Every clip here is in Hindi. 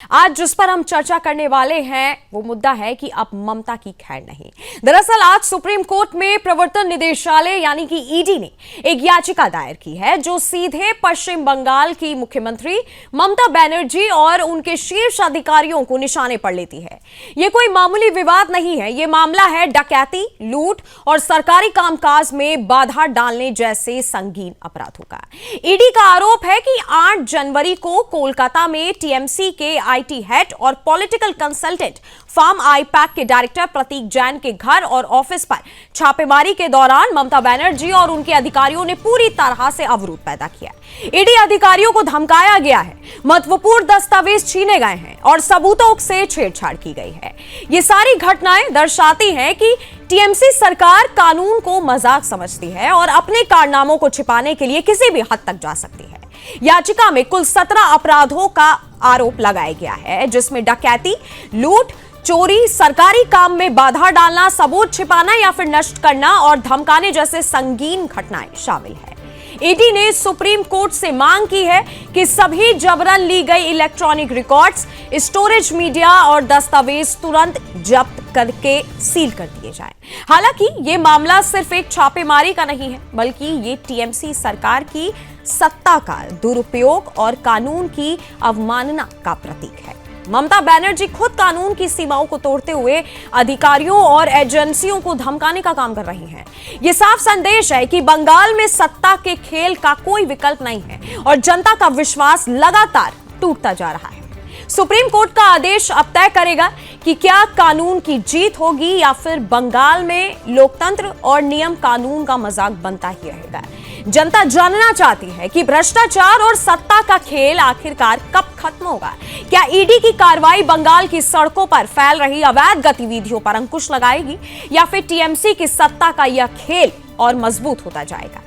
आज जिस पर हम चर्चा करने वाले हैं वो मुद्दा है कि अब ममता की खैर नहीं। दरअसल आज सुप्रीम कोर्ट में प्रवर्तन निदेशालय यानी कि ईडी ने एक याचिका दायर की है जो सीधे पश्चिम बंगाल की मुख्यमंत्री ममता बनर्जी और उनके शीर्ष अधिकारियों को निशाने पर लेती है। ये कोई मामूली विवाद नहीं है, ये मामला है डकैती, लूट और सरकारी कामकाज में बाधा डालने जैसे संगीन अपराधों का। ईडी का आरोप है कि 8 जनवरी को कोलकाता में टीएमसी के आईटी हेड और पॉलिटिकल कंसल्टेंट फर्म आईपैक के डायरेक्टर प्रतीक जैन के घर और ऑफिस पर छापेमारी के दौरान ममता बनर्जी और उनके अधिकारियों ने पूरी तरह से अवरोध पैदा किया। ईडी अधिकारियों को धमकाया गया है, महत्वपूर्ण दस्तावेज छीने गए हैं और सबूतों से छेड़छाड़ की गई है। ये सारी घटनाएं दर्शाती हैं कि टीएमसी सरकार कानून को मजाक समझती है और अपने कारनामों को छिपाने के लिए किसी भी हद तक जा सकती है। याचिका में कुल 17 अपराधों का आरोप लगाया गया है, जिसमें डकैती, लूट, चोरी, सरकारी काम में बाधा डालना, सबूत छिपाना या फिर नष्ट करना और धमकाने जैसे संगीन घटनाएं शामिल है। ईडी ने सुप्रीम कोर्ट से मांग की है कि सभी जबरन ली गई इलेक्ट्रॉनिक रिकॉर्ड्स, स्टोरेज मीडिया और दस्तावेज तुरंत जब्त करके सील कर दिए जाएं। हालांकि यह मामला सिर्फ एक छापेमारी का नहीं है, बल्कि ये टीएमसी सरकार की सत्ता का दुरुपयोग और कानून की अवमानना का प्रतीक है। ममता बनर्जी खुद कानून की सीमाओं को तोड़ते हुए अधिकारियों और एजेंसियों को धमकाने का काम कर रही हैं। यह साफ संदेश है कि बंगाल में सत्ता के खेल का कोई विकल्प नहीं है और जनता का विश्वास लगातार टूटता जा रहा है। सुप्रीम कोर्ट का आदेश अब तय करेगा कि क्या कानून की जीत होगी या फिर बंगाल में लोकतंत्र और नियम कानून का मजाक बनता ही रहेगा। जनता जानना चाहती है कि भ्रष्टाचार और सत्ता का खेल आखिरकार कब खत्म होगा। क्या ईडी की कार्रवाई बंगाल की सड़कों पर फैल रही अवैध गतिविधियों पर अंकुश लगाएगी या फिर टीएमसी की सत्ता का यह खेल और मजबूत होता जाएगा।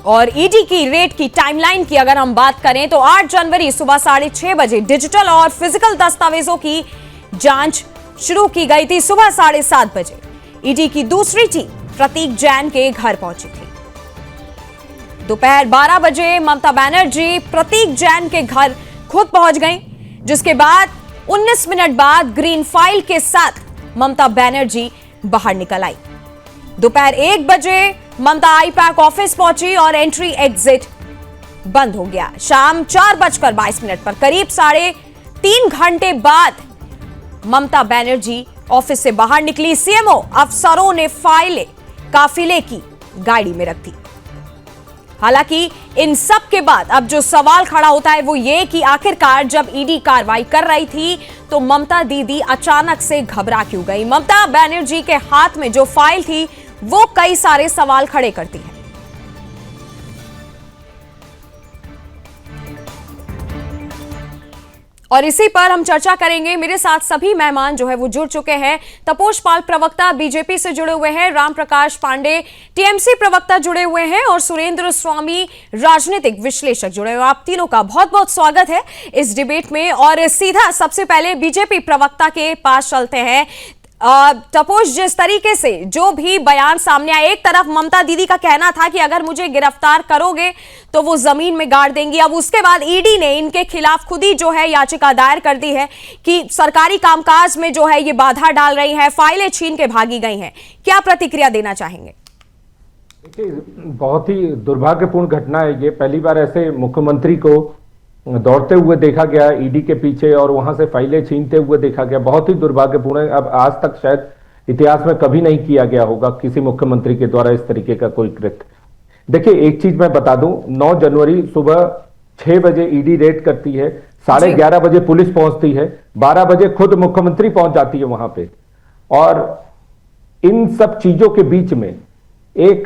और ईडी की रेड की टाइमलाइन की अगर हम बात करें तो 8 जनवरी सुबह 6:30 बजे डिजिटल और फिजिकल दस्तावेजों की जांच शुरू की गई थी। सुबह 7:30 बजे ईडी की दूसरी टीम प्रतीक जैन के घर पहुंची थी। दोपहर 12 बजे ममता बनर्जी प्रतीक जैन के घर खुद पहुंच गई, जिसके बाद 19 मिनट बाद ग्रीन फाइल के साथ ममता बनर्जी बाहर निकल आई। दोपहर 1 बजे ममता आईपैक ऑफिस पहुंची और एंट्री एग्जिट बंद हो गया। शाम 4:22 पर करीब 3.5 घंटे बाद ममता बनर्जी ऑफिस से बाहर निकली। सीएमओ अफसरों ने फाइलें काफिले की गाड़ी में रख दी। हालांकि इन सब के बाद अब जो सवाल खड़ा होता है वो ये कि आखिरकार जब ईडी कार्रवाई कर रही थी तो ममता दीदी अचानक से घबरा क्यों गई। ममता बनर्जी के हाथ में जो फाइल थी वो कई सारे सवाल खड़े करती है। और इसी पर हम चर्चा करेंगे। मेरे साथ सभी मेहमान जो है वो जुड़ चुके हैं। तपोष पाल प्रवक्ता बीजेपी से जुड़े हुए हैं, राम प्रकाश पांडे टीएमसी प्रवक्ता जुड़े हुए हैं और सुरेंद्र स्वामी राजनीतिक विश्लेषक जुड़े हुए हैं। आप तीनों का बहुत बहुत स्वागत है इस डिबेट में। और सीधा सबसे पहले बीजेपी प्रवक्ता के पास चलते हैं। तपोष, जिस तरीके से जो भी बयान सामने आया, एक तरफ ममता दीदी का कहना था कि अगर मुझे गिरफ्तार करोगे तो वो जमीन में गाड़ देंगी। अब उसके बाद ईडी ने इनके खिलाफ खुद ही जो है याचिका दायर कर दी है कि सरकारी कामकाज में जो है ये बाधा डाल रही है, फाइलें छीन के भागी गई हैं। क्या प्रतिक्रिया देना चाहेंगे? देखिए, बहुत ही दुर्भाग्यपूर्ण घटना है ये। पहली बार ऐसे मुख्यमंत्री को दौड़ते हुए देखा गया ईडी के पीछे और वहां से फाइलें छीनते हुए देखा गया। बहुत ही दुर्भाग्यपूर्ण है। अब आज तक शायद इतिहास में कभी नहीं किया गया होगा किसी मुख्यमंत्री के द्वारा इस तरीके का कोई कृत्य। देखिए, एक चीज मैं बता दूं, 9 जनवरी सुबह 6 बजे ईडी रेड करती है, 11:30 बजे पुलिस पहुंचती है, 12 बजे खुद मुख्यमंत्री पहुंच जाती है वहां पे। और इन सब चीजों के बीच में एक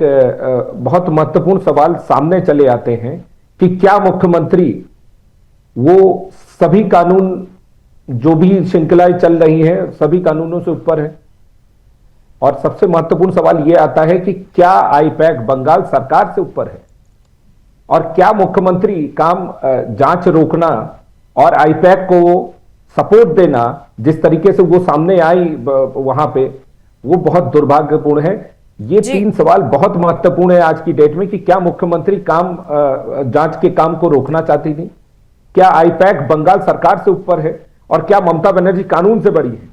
बहुत महत्वपूर्ण सवाल सामने चले आते हैं कि क्या मुख्यमंत्री वो सभी कानून, जो भी श्रृंखलाएं चल रही हैं, सभी कानूनों से ऊपर है। और सबसे महत्वपूर्ण सवाल यह आता है कि क्या आईपैक बंगाल सरकार से ऊपर है और क्या मुख्यमंत्री काम जांच रोकना और आईपैक को सपोर्ट देना, जिस तरीके से वो सामने आई वहां पे, वो बहुत दुर्भाग्यपूर्ण है। ये 3 सवाल बहुत महत्वपूर्ण है आज की डेट में कि क्या मुख्यमंत्री जांच के काम को रोकना चाहती थी, क्या आईपैक बंगाल सरकार से ऊपर है, और क्या ममता बनर्जी कानून से बड़ी है।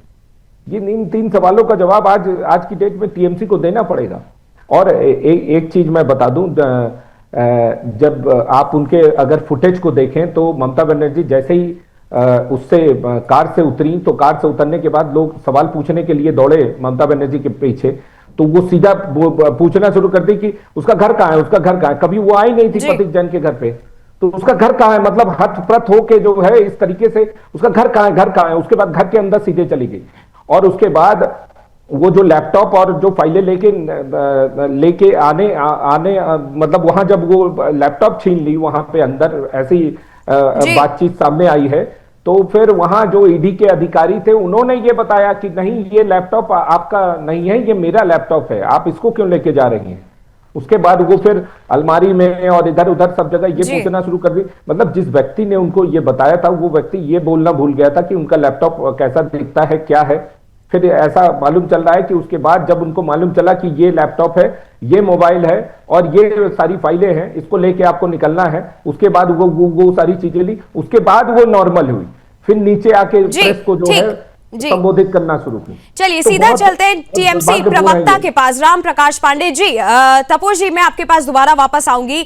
ये इन 3 सवालों का जवाब आज की डेट में टीएमसी को देना पड़ेगा। और एक चीज मैं बता दूं, जब आप उनके अगर फुटेज को देखें तो ममता बनर्जी जैसे ही उससे कार से उतरी, तो कार से उतरने के बाद लोग सवाल पूछने के लिए दौड़े ममता बनर्जी के पीछे, तो वो सीधा पूछना शुरू कर दी कि उसका घर कहाँ है, उसका घर कहाँ है। कभी वो आई नहीं थी प्रतीक जैन के घर पे, तो उसका घर कहाँ है, मतलब हठप्रत होके जो है इस तरीके से उसका घर कहाँ है, घर कहाँ है। उसके बाद घर के अंदर सीधे चली गई, और उसके बाद वो जो लैपटॉप और जो फाइलें लेके आने मतलब वहां जब वो लैपटॉप छीन ली, वहां पे अंदर ऐसी बातचीत सामने आई है, तो फिर वहां जो ईडी के अधिकारी थे उन्होंने ये बताया कि नहीं, ये लैपटॉप आपका नहीं है, ये मेरा लैपटॉप है, आप इसको क्यों लेके जा रही हैं। उसके बाद वो फिर अलमारी में और इधर उधर सब जगह ये पूछना शुरू कर दी। मतलब जिस व्यक्ति ने उनको ये बताया था, वो व्यक्ति ये बोलना भूल गया था कि उनका लैपटॉप कैसा दिखता है, क्या है। फिर ऐसा मालूम चल रहा है कि उसके बाद जब उनको मालूम चला कि ये लैपटॉप है, ये मोबाइल है और ये सारी फाइलें हैं, इसको लेके आपको निकलना है, उसके बाद वो सारी चीजें ली, उसके बाद वो नॉर्मल हुई, फिर नीचे आके प्रेस को जो है संबोधित करना शुरू की। चलिए सीधा चलते हैं टीएमसी प्रवक्ता के पास, राम प्रकाश पांडे जी। तपोज जी, मैं आपके पास दोबारा वापस आऊंगी।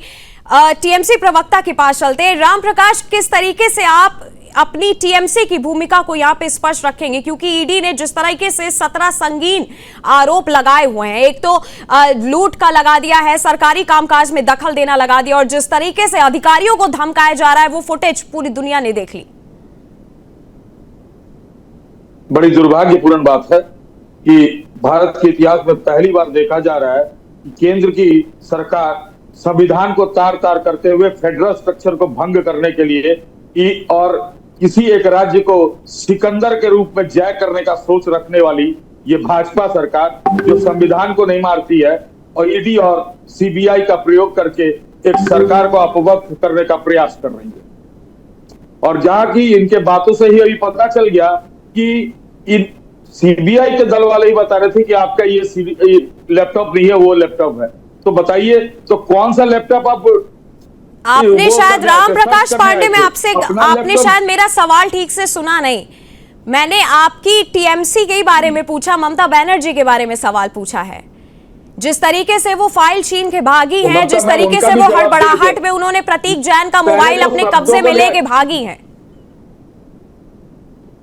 टीएमसी प्रवक्ता के पास चलते हैं। राम प्रकाश, किस तरीके से आप अपनी टीएमसी की भूमिका को यहाँ पे स्पष्ट रखेंगे, क्योंकि ईडी ने जिस तरीके से 17 संगीन आरोप लगाए हुए हैं, एक तो लूट का लगा दिया है, सरकारी कामकाज में दखल देना लगा दिया, और जिस तरीके से अधिकारियों को धमकाया जा रहा है, वो फुटेज पूरी दुनिया ने देख ली। बड़ी दुर्भाग्यपूर्ण बात है कि भारत के इतिहास में पहली बार देखा जा रहा है कि केंद्र की सरकार संविधान को तार तार करते हुए फेडरल स्ट्रक्चर को भंग करने के लिए और किसी एक राज्य को सिकंदर के रूप में जय करने का सोच रखने वाली ये भाजपा सरकार, जो संविधान को नहीं मारती है और ईडी और सीबीआई का प्रयोग करके एक सरकार को अपवक्त करने का प्रयास कर रही है। और जहां की इनके बातों से ही अभी पता चल गया कि इन सीबीआई के दल वाले ही बता रहे थे कि आपका ये लैपटॉप नहीं है, वो लैपटॉप है। तो बताइए, तो कौन सा लैपटॉप आपने शायद राम प्रकाश पांडे में आपने शायद मेरा सवाल ठीक से सुना नहीं। मैंने आपकी टीएमसी के बारे में पूछा, ममता बनर्जी के बारे में सवाल पूछा है। जिस तरीके से वो फाइल छीन के भागी हैं, जिस तरीके से वो हड़बड़ाहट में उन्होंने प्रतीक जैन का मोबाइल अपने कब्जे में लेके भागी हैं।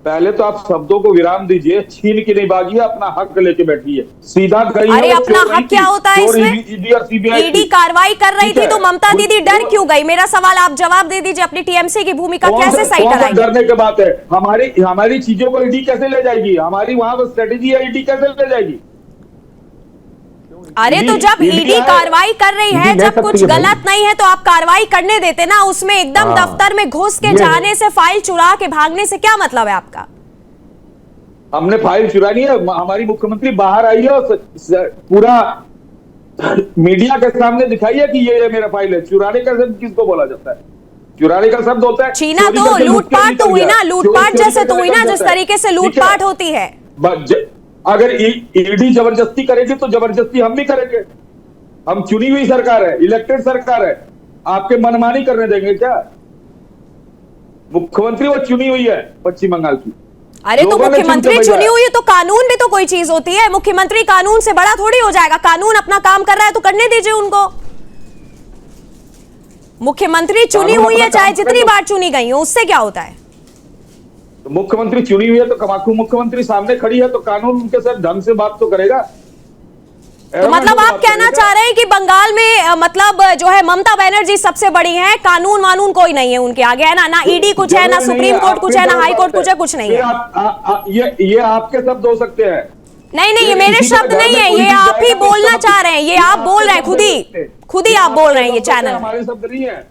पहले तो आप शब्दों को विराम दीजिए। छीन की नहीं भागी है, अपना हक लेके बैठी है, सीधा कही। अरे अपना हक क्या होता है इसमें? ईडी कार्रवाई कर रही थी तो ममता दीदी डर क्यों गई? मेरा सवाल आप जवाब दे दीजिए। अपनी टीएमसी की भूमिका कैसे सही कराएंगे? डरने की बात है। हमारी चीजों को ईडी कैसे ले जाएगी? हमारी वहां पर स्ट्रेटेजी है, ईडी कैसे ले जाएगी? अरे तो जब ईडी कार्रवाई कर रही है, जब कुछ गलत नहीं है तो आप कार्रवाई करने देते ना। उसमें एकदम दफ्तर में घुस के जाने से, फाइल चुरा के भागने से क्या मतलब है आपका? हमने फाइल चुरानी है। हमारी मुख्यमंत्री बाहर आई है और पूरा मीडिया के सामने दिखाई है कि ये मेरा फाइल है। चुराने का शब्द किसको बोला जाता है? चुराने का शब्द होता है छीना, तो लूटपाट तो हुई ना, लूटपाट जैसे तो हुई ना, जिस तरीके से लूटपाट होती है। अगर ईडी जबरदस्ती करेगी तो जबरदस्ती हम भी करेंगे। हम चुनी हुई सरकार है, इलेक्टेड सरकार है, आपके मनमानी करने देंगे क्या? मुख्यमंत्री वो चुनी हुई है पश्चिम बंगाल की। अरे तो मुख्यमंत्री चुनी हुई है तो कानून भी तो कोई चीज होती है। मुख्यमंत्री कानून से बड़ा थोड़ी हो जाएगा। कानून अपना काम कर रहा है तो करने दीजिए उनको। मुख्यमंत्री चुनी हुई है, चाहे जितनी बार चुनी गई हो, उससे क्या होता है? तो मुख्यमंत्री चुनी हुई है तो कमाकू मुख्यमंत्री सामने खड़ी है तो कानून उनके साथ ढंग से बात तो करेगा। तो मतलब आप कहना चाह रहे हैं कि बंगाल में मतलब जो है ममता बनर्जी सबसे बड़ी है, कानून वानून कोई नहीं है उनके आगे, है ना? ना ईडी कुछ है, ना सुप्रीम कोर्ट कुछ है, ना हाई कोर्ट कुछ है, कुछ नहीं है। ये आपके शब्द हो सकते हैं। नहीं, ये मेरे शब्द नहीं है, ये आप ही बोलना चाह रहे हैं। ये आप बोल रहे हैं, खुद ही आप बोल रहे हैं ये चैनल। हमारे शब्द नहीं है,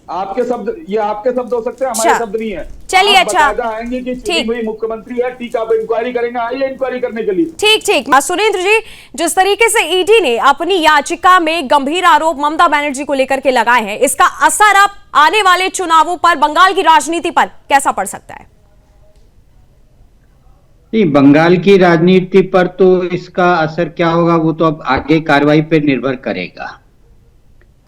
आपके शब्द, ये आपके शब्द हो सकते हैं, हमारे शब्द नहीं है। चलिए अच्छा, आएंगे कि चुनी हुई मुख्यमंत्री है, ठीक, आप इंक्वायरी करेंगे, आइए इंक्वायरी करने के लिए। ठीक। सुरेंद्र जी, जिस तरीके से ईडी ने अपनी याचिका में गंभीर आरोप ममता बनर्जी को लेकर के लगाए हैं, इसका असर अब आने वाले चुनावों पर, बंगाल की राजनीति पर कैसा पड़ सकता है? नहीं, बंगाल की राजनीति पर तो इसका असर क्या होगा वो तो अब आगे कार्रवाई पर निर्भर करेगा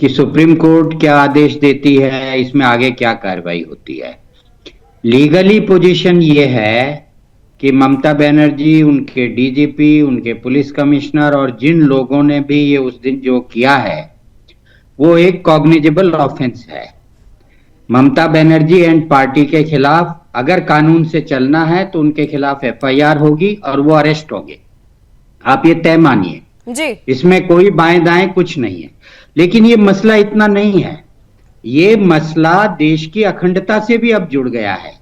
कि सुप्रीम कोर्ट क्या आदेश देती है, इसमें आगे क्या कार्रवाई होती है। लीगली पोजीशन ये है कि ममता बनर्जी, उनके डीजीपी, उनके पुलिस कमिश्नर और जिन लोगों ने भी ये उस दिन जो किया है वो एक कॉग्निजेबल ऑफेंस है। ममता बनर्जी एंड पार्टी के खिलाफ अगर कानून से चलना है तो उनके खिलाफ एफआईआर होगी और वो अरेस्ट होंगे। आप ये तय मानिए, जी। इसमें कोई बाएं दाएं कुछ नहीं है। लेकिन ये मसला इतना नहीं है, ये मसला देश की अखंडता से भी अब जुड़ गया है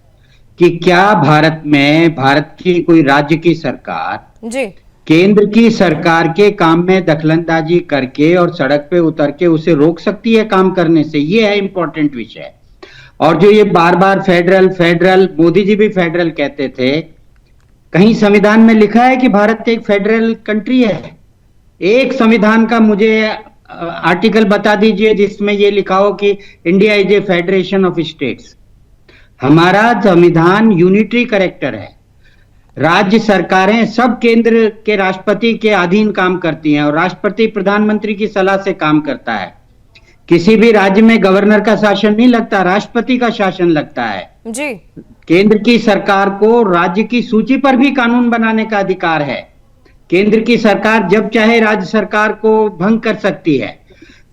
कि क्या भारत में, भारत की कोई राज्य की सरकार जी। केंद्र की सरकार के काम में दखलंदाजी करके और सड़क पे उतर के उसे रोक सकती है काम करने से। ये है इंपॉर्टेंट विषय। और जो ये बार बार फेडरल फेडरल, मोदी जी भी फेडरल कहते थे, कहीं संविधान में लिखा है कि भारत एक फेडरल कंट्री है? एक संविधान का मुझे आर्टिकल बता दीजिए जिसमें ये लिखा हो कि India is a federation of states. हमारा संविधान यूनिटरी कैरेक्टर है। राज्य सरकारें सब केंद्र के राष्ट्रपति के अधीन काम करती हैं और राष्ट्रपति प्रधानमंत्री की सलाह से काम करता है। किसी भी राज्य में गवर्नर का शासन नहीं लगता, राष्ट्रपति का शासन लगता है। जी। केंद्र की सरकार को राज्य की सूची पर भी कानून बनाने का अधिकार है। केंद्र की सरकार जब चाहे राज्य सरकार को भंग कर सकती है।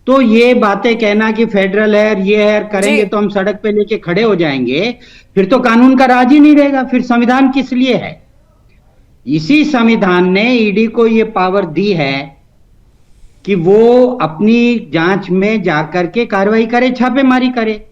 तो ये बातें कहना कि फेडरल है, ये है, करेंगे तो हम सड़क पे लेके खड़े हो जाएंगे, फिर तो कानून का राज ही नहीं रहेगा। फिर संविधान किस लिए है? इसी संविधान ने ईडी को ये पावर दी है कि वो अपनी जांच में जाकर के कार्रवाई करे, छापेमारी करे।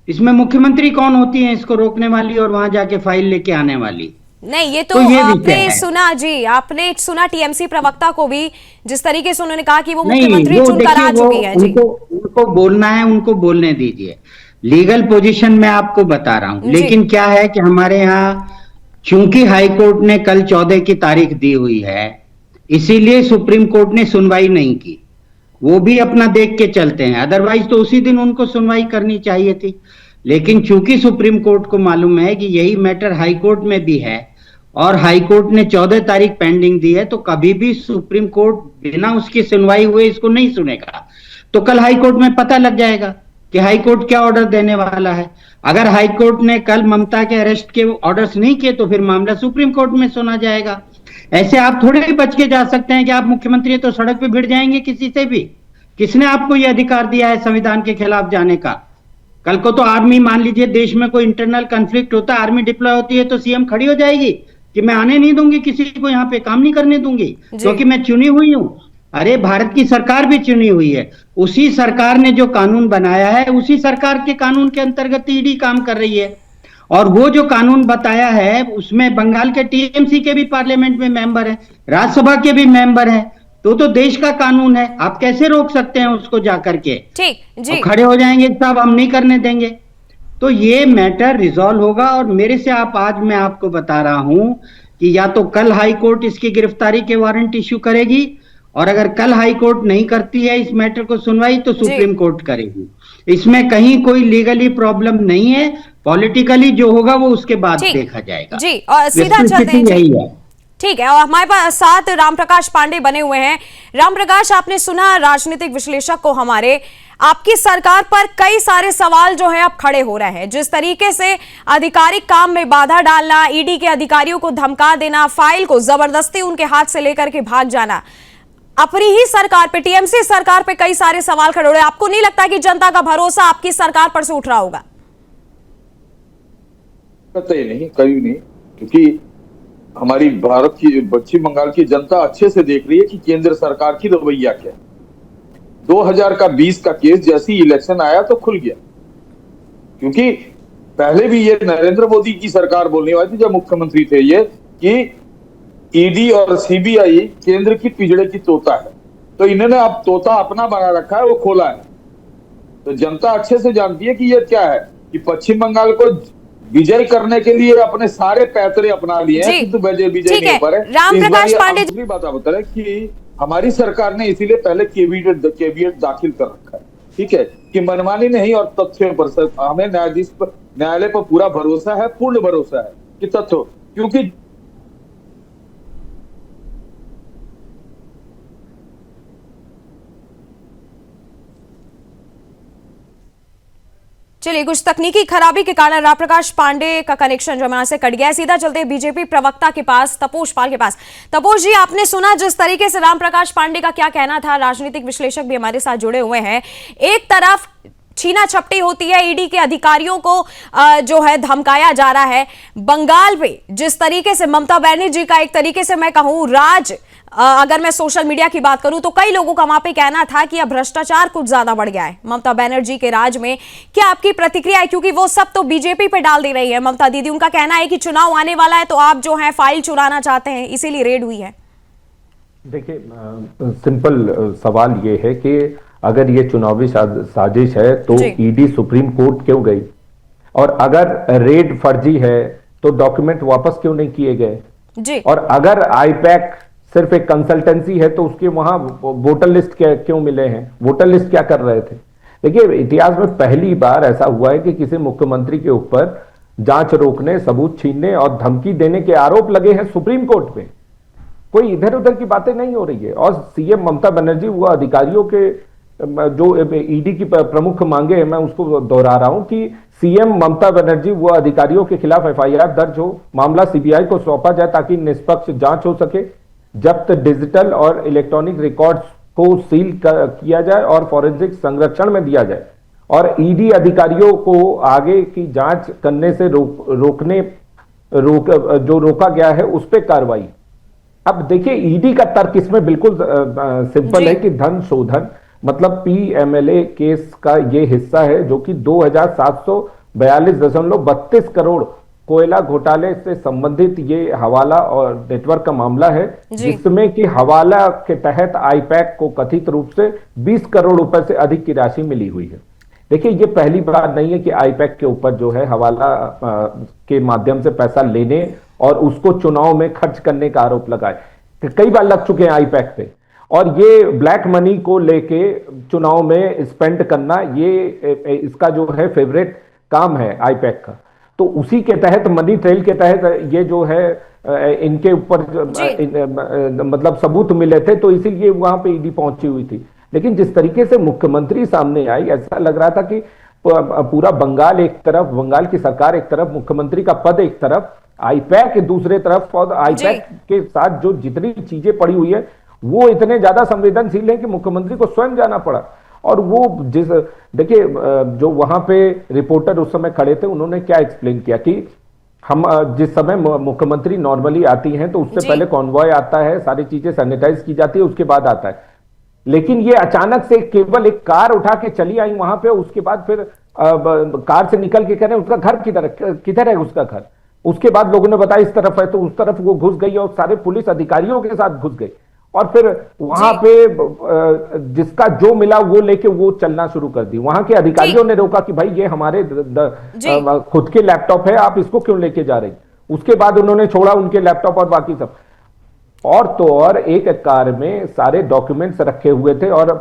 इसमें मुख्यमंत्री कौन होती है इसको रोकने वाली और वहां जाके फाइल लेके आने वाली? नहीं, ये तो ये आपने सुना जी, आपने सुना टीएमसी प्रवक्ता को भी, जिस तरीके से उन्होंने कहा कि वो मुख्यमंत्री चुनकर आ चुकी है। जी। उनको बोलना है, उनको बोलने दीजिए। लीगल पोजीशन मैं आपको बता रहा हूं, लेकिन क्या है कि हमारे यहाँ चूंकि हाई कोर्ट ने कल 14 की तारीख दी हुई है, इसीलिए सुप्रीम कोर्ट ने सुनवाई नहीं की। वो भी अपना देख के चलते हैं, अदरवाइज तो उसी दिन उनको सुनवाई करनी चाहिए थी। लेकिन चूंकि सुप्रीम कोर्ट को मालूम है कि यही मैटर हाई कोर्ट में भी है और हाई कोर्ट ने 14 तारीख पेंडिंग दी है, तो कभी भी सुप्रीम कोर्ट बिना उसकी सुनवाई हुए इसको नहीं सुनेगा। तो कल हाई कोर्ट में पता लग जाएगा कि हाई कोर्ट क्या ऑर्डर देने वाला है। अगर हाई कोर्ट ने कल ममता के अरेस्ट के ऑर्डर्स नहीं किए तो फिर मामला सुप्रीम कोर्ट में सुना जाएगा। ऐसे आप थोड़े ही बच के जा सकते हैं कि आप मुख्यमंत्री तो सड़क पे भिड़ जाएंगे किसी से भी। किसने आपको यह अधिकार दिया है संविधान के खिलाफ जाने का? कल को तो आर्मी, मान लीजिए देश में कोई इंटरनल कॉन्फ्लिक्ट होता है, आर्मी डिप्लॉय होती है, तो सीएम खड़ी हो जाएगी कि मैं आने नहीं दूंगी, किसी को यहाँ पे काम नहीं करने दूंगी क्योंकि मैं चुनी हुई हूं। अरे भारत की सरकार भी चुनी हुई है, उसी सरकार ने जो कानून बनाया है उसी सरकार के कानून के अंतर्गत ईडी काम कर रही है। और वो जो कानून बताया है उसमें बंगाल के टीएमसी के भी पार्लियामेंट में मेंबर है, राज्यसभा के भी मेंबर है, तो देश का कानून है। आप कैसे रोक सकते हैं उसको जाकर के? ठीक जी। खड़े हो जाएंगे साहब, हम नहीं करने देंगे। तो ये मैटर रिजॉल्व होगा। और मेरे से आज मैं आपको बता रहा हूं कि या तो कल हाई कोर्ट इसकी गिरफ्तारी के वारंट इश्यू करेगी, और अगर कल हाई कोर्ट नहीं करती है इस मैटर को सुनवाई तो सुप्रीम कोर्ट करेगी। इसमें कहीं कोई लीगली प्रॉब्लम नहीं है। पॉलिटिकली जो होगा वो उसके बाद देखा जाएगा जी। और सीधा चलते हैं, यही है। ठीक है। और हमारे पास साथ रामप्रकाश पांडे बने हुए हैं। रामप्रकाश, आपने सुना राजनीतिक विश्लेषक को हमारे, आपकी सरकार पर कई सारे सवाल जो है अब खड़े हो रहे हैं। जिस तरीके से आधिकारिक काम में बाधा डालना, ईडी के अधिकारियों को धमका देना, फाइल को जबरदस्ती उनके हाथ से लेकर के भाग जाना, अपनी ही सरकार पे, टीएमसी सरकार पे कई सारे सवाल खड़े हो रहे हैं। आपको नहीं लगता कि जनता का भरोसा आपकी सरकार पर से उठ रहा होगा? कतई नहीं, कभी नहीं, क्योंकि हमारी भारत की, पश्चिम बंगाल की जनता अच्छे से देख रही है कि केंद्र सरकार की रवैया क्या है। 2020 का केस जैसे ही इलेक्शन आया तो खुल गया, क्योंकि पहले भी ये नरेंद्र मोदी की सरकार बोलने वाली थी जब मुख्यमंत्री थे ये कि ईडी और सीबीआई केंद्र की पिंजड़े की तोता है, तो इन्होंने अब तोता अपना बना रखा है, वो खोला है। तो जनता अच्छे से जानती है कि ये क्या है, कि पश्चिम बंगाल को विजय करने के लिए अपने सारे पैतरे अपना लिए हैं, किंतु विजय नहीं हो पा रहे। रामप्रकाश पांडे, दूसरी बात आप बता रहे कि हमारी सरकार ने इसीलिए पहले कैबिनेट दाखिल कर रखा है, ठीक है, कि मनमानी नहीं और तथ्यों पर हमें न्यायालय पर पूरा भरोसा है, पूर्ण भरोसा है कि तथ्य, क्योंकि चलिए, कुछ तकनीकी खराबी के कारण रामप्रकाश पांडे का कनेक्शन जो हमारे से कट गया है। सीधा चलते हैं बीजेपी प्रवक्ता के पास, तपोज पाल के पास। तपोज जी, आपने सुना जिस तरीके से रामप्रकाश पांडे का क्या कहना था, राजनीतिक विश्लेषक भी हमारे साथ जुड़े हुए हैं। एक तरफ छीना छपटी होती है, ईडी के अधिकारियों को जो है धमकाया जा रहा है। बंगाल में जिस तरीके से ममता बनर्जी का एक तरीके से मैं कहूं राज, अगर मैं सोशल मीडिया की बात करूं तो कई लोगों का वहां पे कहना था कि अब भ्रष्टाचार कुछ ज्यादा बढ़ गया है ममता बनर्जी के राज में। क्या आपकी प्रतिक्रिया है, क्योंकि वो सब तो बीजेपी पे डाल दे रही है ममता दीदी। उनका कहना है कि चुनाव आने वाला है तो आप जो है फाइल चुराना चाहते हैं, इसीलिए रेड हुई है। देखिए, सिंपल सवाल ये है कि अगर ये चुनावी साजिश है तो ईडी सुप्रीम कोर्ट क्यों गई, और अगर रेड फर्जी है तो डॉक्यूमेंट वापस क्यों नहीं किए गए जी, और अगर आईपैक सिर्फ एक कंसल्टेंसी है तो उसके वहां वोटर लिस्ट क्यों मिले हैं, वोटर लिस्ट क्या कर रहे थे। देखिए, इतिहास में पहली बार ऐसा हुआ है कि किसी मुख्यमंत्री के ऊपर जांच रोकने, सबूत छीनने और धमकी देने के आरोप लगे हैं सुप्रीम कोर्ट में। कोई इधर उधर की बातें नहीं हो रही है। और सीएम ममता बनर्जी वो अधिकारियों के जो ईडी की प्रमुख मांगे हैं, मैं उसको दोहरा रहा हूं कि सीएम ममता बनर्जी वो अधिकारियों के खिलाफ एफआईआर दर्ज हो, मामला सीबीआई को सौंपा जाए ताकि निष्पक्ष जांच हो सके, जब्त डिजिटल और इलेक्ट्रॉनिक रिकॉर्ड्स को सील किया जाए और फॉरेंसिक संरक्षण में दिया जाए, और ईडी अधिकारियों को आगे की जांच करने से जो रोका गया है उस पर कार्रवाई। अब देखिए, ईडी का तर्क इसमें बिल्कुल सिंपल है कि धन शोधन मतलब पीएमएलए केस का ये हिस्सा है जो कि 2742.32 करोड़ कोयला घोटाले से संबंधित ये हवाला और नेटवर्क का मामला है, जिसमें कि हवाला के तहत आईपैक को कथित रूप से 20 करोड़ रुपए से अधिक की राशि मिली हुई है। देखिए, ये पहली बार नहीं है कि आईपैक के ऊपर जो है हवाला के माध्यम से पैसा लेने और उसको चुनाव में खर्च करने का आरोप लगाए। कई बार लग चुके हैं आईपैक पे, और ये ब्लैक मनी को लेके चुनाव में स्पेंड करना ये इसका जो है फेवरेट काम है आईपैक का। तो उसी के तहत, मनी ट्रेल के तहत ये जो है इनके ऊपर मतलब सबूत मिले थे, तो इसीलिए वहां पे ईडी पहुंची हुई थी। लेकिन जिस तरीके से मुख्यमंत्री सामने आई, ऐसा लग रहा था कि पूरा बंगाल एक तरफ, बंगाल की सरकार एक तरफ, मुख्यमंत्री का पद एक तरफ, आईपैक दूसरे तरफ, और आईपैक के साथ जो जितनी चीजें पड़ी हुई है वो इतने ज्यादा संवेदनशील है कि मुख्यमंत्री को स्वयं जाना पड़ा। और वो देखिए, जो वहां पे रिपोर्टर उस समय खड़े थे, उन्होंने क्या एक्सप्लेन किया कि हम जिस समय मुख्यमंत्री नॉर्मली आती हैं तो उससे पहले कॉन्वॉय आता है, सारी चीजें सैनिटाइज की जाती है, उसके बाद आता है। लेकिन ये अचानक से केवल एक कार उठा के चली आई वहां पे, उसके बाद फिर कार से निकल के कह रहे हैं उसका घर किधर है उसका घर। उसके बाद लोगों ने बताया इस तरफ है, तो उस तरफ वो घुस गई और सारे पुलिस अधिकारियों के साथ घुस गई, और फिर वहां पे जिसका जो मिला वो लेके वो चलना शुरू कर दी। वहां के अधिकारियों ने रोका कि भाई ये हमारे खुद के लैपटॉप है, आप इसको क्यों लेके जा रही। उसके बाद उन्होंने छोड़ा उनके लैपटॉप और बाकी सब, और तो और एक कार में सारे डॉक्यूमेंट्स रखे हुए थे, और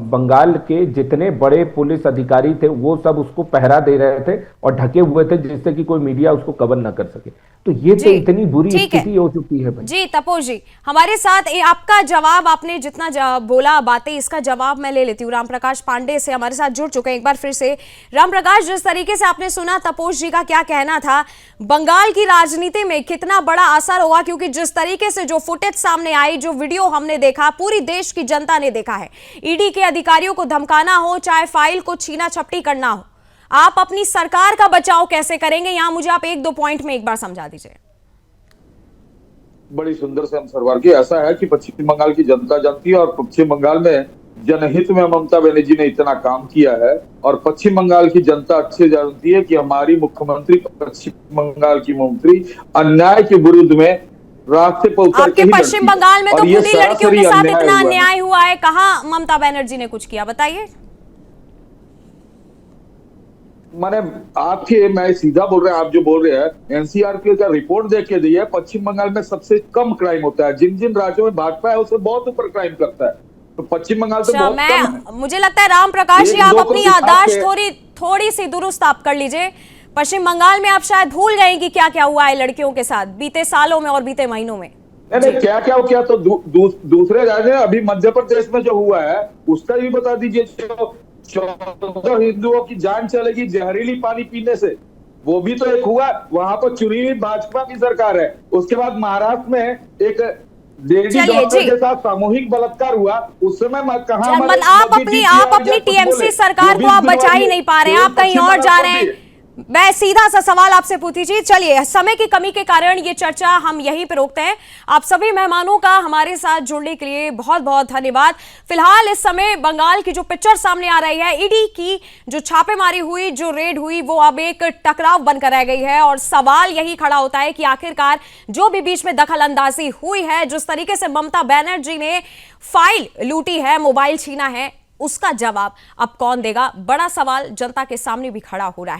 बंगाल के जितने बड़े पुलिस अधिकारी थे वो सब उसको पहरा दे रहे थे और ढके हुए थे, जिससे कि कोई मीडिया उसको कवर ना कर सके। तो ये तो इतनी बुरी स्थिति हो चुकी है भाई। जी तपोज जी, हमारे साथ आपका जवाब, आपने जितना बोला बातें, इसका जवाब मैं ले लेती हूँ। रामप्रकाश पांडे से हमारे साथ जुड़ चुके हैं एक बार फिर से। रामप्रकाश, जिस तरीके से आपने सुना तपोज जी का क्या कहना था, बंगाल की राजनीति में कितना बड़ा असर होगा, क्योंकि जिस तरीके से जो फुटेज सामने आई, जो वीडियो हमने देखा, पूरी देश की जनता ने देखा है। ईडी के अधिकारियों को धमकाना हो, चाहे फाइल को छीना छपटी करना हो, आप अपनी सरकार का बचाव कैसे करेंगे, यहां मुझे आप 1-2 पॉइंट में एक बार समझा दीजिए। बड़ी सुंदर से हम सरवार की, ऐसा है कि पश्चिम बंगाल की जनता जानती है, और पश्चिम बंगाल में जनहित में ममता बनर्जी ने इतना काम किया है, और पश्चिम बंगाल की जनता अच्छे जानती है कि हमारी मुख्यमंत्री, पश्चिम बंगाल की मंत्री अन्याय के विरुद्ध में रास्ते पर उतर के ही पश्चिम बंगाल में तो खुद ही लड़कियों के साथ इतना अन्याय हुआ है, कहां ममता बनर्जी ने कुछ किया, बताइए। मैं सीधा बोल रहा हूं, आप जो बोल रहे हैं, एनसीआरपी का रिपोर्ट देख के दी है, पश्चिम बंगाल में सबसे कम क्राइम होता है। जिन जिन राज्यों में भाजपा है उससे बहुत ऊपर क्राइम करता है, तो पश्चिम बंगाल से बहुत कम है। मुझे लगता है रामप्रकाश जी, आप अपनी याददाश्त थोड़ी सी दुरुस्त आप कर लीजिए। पश्चिम बंगाल में आप शायद भूल गए कि क्या क्या हुआ है लड़कियों के साथ बीते सालों में और बीते महीनों में। नहीं, क्या तो दूसरे राज्य, अभी मध्य प्रदेश में जो हुआ है उसका भी बता दीजिए। 14 हिंदुओं की जान चलेगी जहरीली पानी पीने से, वो भी तो एक हुआ। वहां पर चुनी हुई भाजपा की सरकार है। उसके बाद महाराष्ट्र में एक लेडी चलिए डॉक्टर जी। के साथ सामूहिक बलात्कार हुआ, उस समय कहा जनमत आप अपनी टीएमसी सरकार को आप बचा ही नहीं पा रहे हैं, आप कहीं और जा रहे हैं। मैं सीधा सा सवाल आपसे पूछी जी। चलिए, समय की कमी के कारण ये चर्चा हम यहीं पे रोकते हैं। आप सभी मेहमानों का हमारे साथ जुड़ने के लिए बहुत बहुत धन्यवाद। फिलहाल इस समय बंगाल की जो पिक्चर सामने आ रही है, ईडी की जो छापेमारी हुई, जो रेड हुई, वो अब एक टकराव बनकर रह गई है और सवाल यही खड़ा होता है कि आखिरकार जो भी बीच में दखल अंदाजी हुई है, जिस तरीके से ममता बनर्जी ने फाइल लूटी है, मोबाइल छीना है, उसका जवाब अब कौन देगा? बड़ा सवाल जनता के सामने भी खड़ा हो रहा है।